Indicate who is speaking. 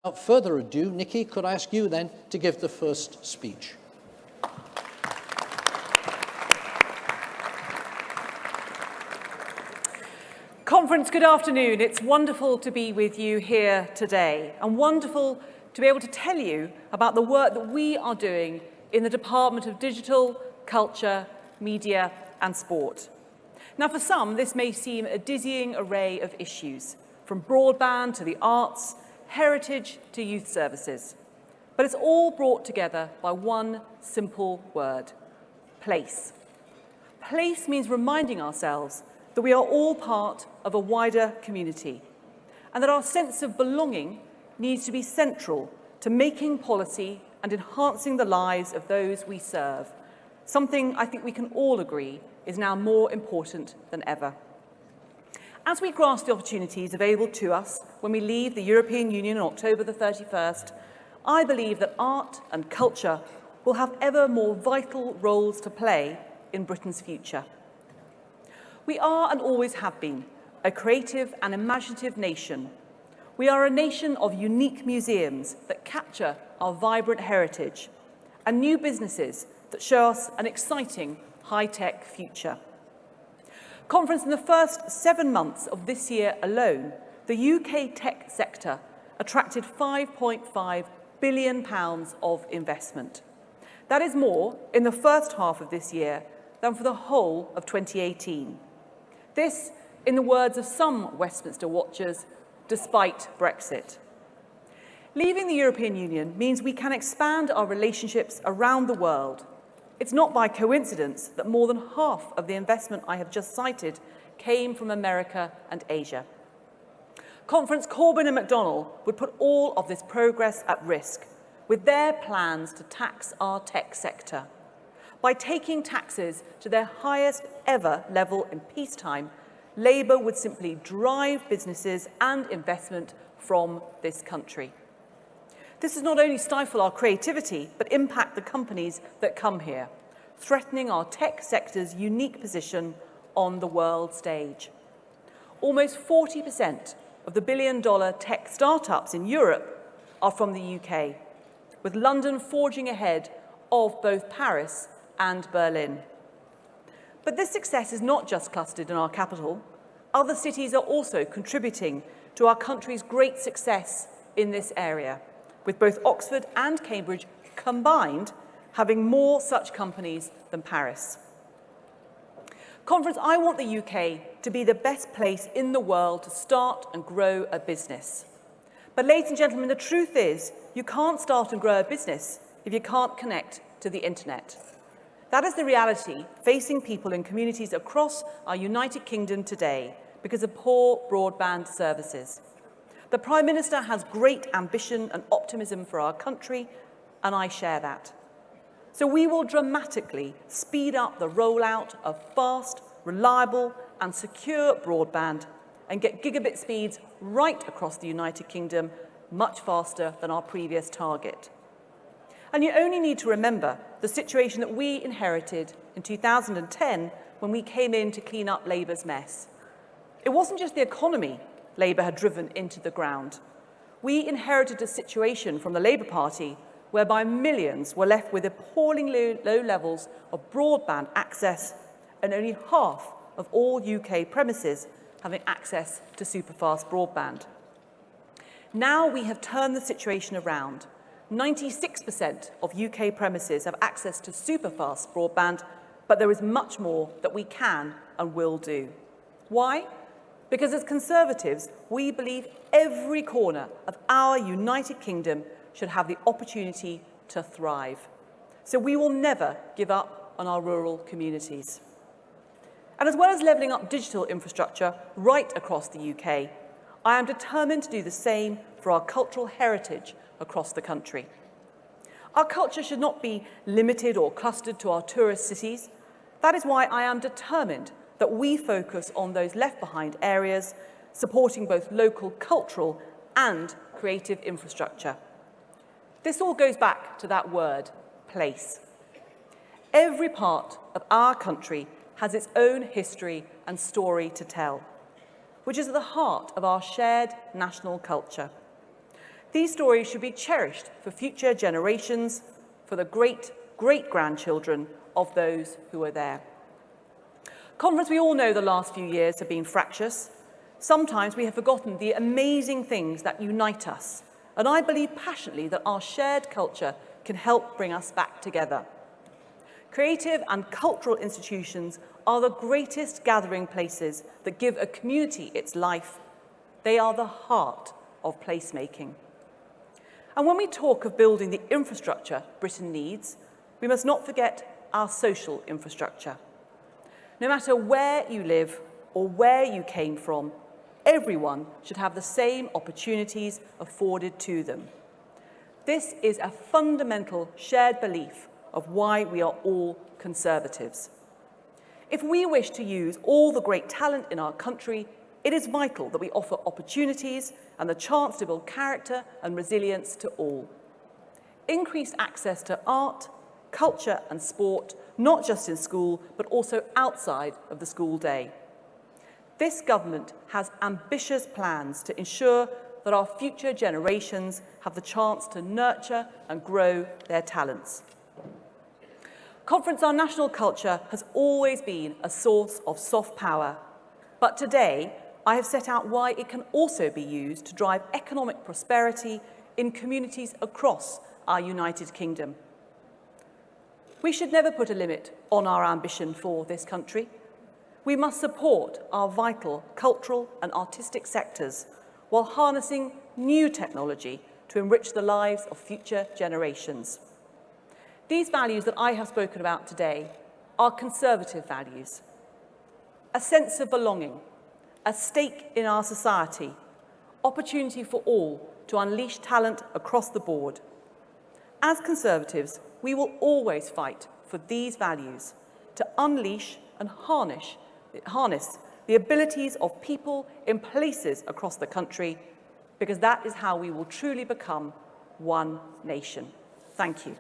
Speaker 1: Without further ado, Nicky, could I ask you then to give the first speech?
Speaker 2: Conference, good afternoon. It's wonderful to be with you here today, and wonderful to be able to tell you about the work that we are doing in the Department of Digital, Culture, Media and Sport. Now, for some, this may seem a dizzying array of issues, from broadband to the arts, heritage to youth services. But it's all brought together by one simple word: place. Place means reminding ourselves that we are all part of a wider community, and that our sense of belonging needs to be central to making policy and enhancing the lives of those we serve, something I think we can all agree is now more important than ever. As we grasp the opportunities available to us when we leave the European Union on October the 31st, I believe that art and culture will have ever more vital roles to play in Britain's future. We are, and always have been, a creative and imaginative nation. We are a nation of unique museums that capture our vibrant heritage, and new businesses that show us an exciting high-tech future. Conference, in the first 7 months of this year alone, the UK tech sector attracted £5.5 billion of investment. That is more in the first half of this year than for the whole of 2018. This, in the words of some Westminster watchers, despite Brexit. Leaving the European Union means we can expand our relationships around the world. It's not by coincidence that more than half of the investment I have just cited came from America and Asia. Conference, Corbyn and McDonnell would put all of this progress at risk with their plans to tax our tech sector. By taking taxes to their highest ever level in peacetime, Labour would simply drive businesses and investment from this country. This does not only stifle our creativity, but impact the companies that come here, threatening our tech sector's unique position on the world stage. Almost 40% of the billion-dollar tech startups in Europe are from the UK, with London forging ahead of both Paris and Berlin. But this success is not just clustered in our capital. Other cities are also contributing to our country's great success in this area, with both Oxford and Cambridge combined having more such companies than Paris. Conference, I want the UK to be the best place in the world to start and grow a business. But ladies and gentlemen, the truth is you can't start and grow a business if you can't connect to the internet. That is the reality facing people in communities across our United Kingdom today because of poor broadband services. The Prime Minister has great ambition and optimism for our country, and I share that. So we will dramatically speed up the rollout of fast, reliable and secure broadband and get gigabit speeds right across the United Kingdom much faster than our previous target. And you only need to remember the situation that we inherited in 2010 when we came in to clean up Labour's mess. It wasn't just the economy Labour had driven into the ground. We inherited a situation from the Labour Party whereby millions were left with appalling low levels of broadband access and only half of all UK premises having access to superfast broadband. Now we have turned the situation around. 96% of UK premises have access to superfast broadband, but there is much more that we can and will do. Why? Because as Conservatives, we believe every corner of our United Kingdom should have the opportunity to thrive. So we will never give up on our rural communities. And as well as levelling up digital infrastructure right across the UK, I am determined to do the same for our cultural heritage across the country. Our culture should not be limited or clustered to our tourist cities. That is why I am determined that we focus on those left-behind areas, supporting both local cultural and creative infrastructure. This all goes back to that word, place. Every part of our country has its own history and story to tell, which is at the heart of our shared national culture. These stories should be cherished for future generations, for the great-grandchildren of those who are there. Conference, we all know the last few years have been fractious. Sometimes we have forgotten the amazing things that unite us, and I believe passionately that our shared culture can help bring us back together. Creative and cultural institutions are the greatest gathering places that give a community its life. They are the heart of placemaking. And when we talk of building the infrastructure Britain needs, we must not forget our social infrastructure. No matter where you live or where you came from, everyone should have the same opportunities afforded to them. This is a fundamental shared belief of why we are all Conservatives. If we wish to use all the great talent in our country, it is vital that we offer opportunities and the chance to build character and resilience to all. Increased access to art, culture and sport, not just in school, but also outside of the school day. This government has ambitious plans to ensure that our future generations have the chance to nurture and grow their talents. Conference, our national culture has always been a source of soft power, but today I have set out why it can also be used to drive economic prosperity in communities across our United Kingdom. We should never put a limit on our ambition for this country. We must support our vital cultural and artistic sectors while harnessing new technology to enrich the lives of future generations. These values that I have spoken about today are Conservative values. A sense of belonging, a stake in our society, opportunity for all to unleash talent across the board. As Conservatives, we will always fight for these values to unleash and harness the abilities of people in places across the country, because that is how we will truly become one nation. Thank you.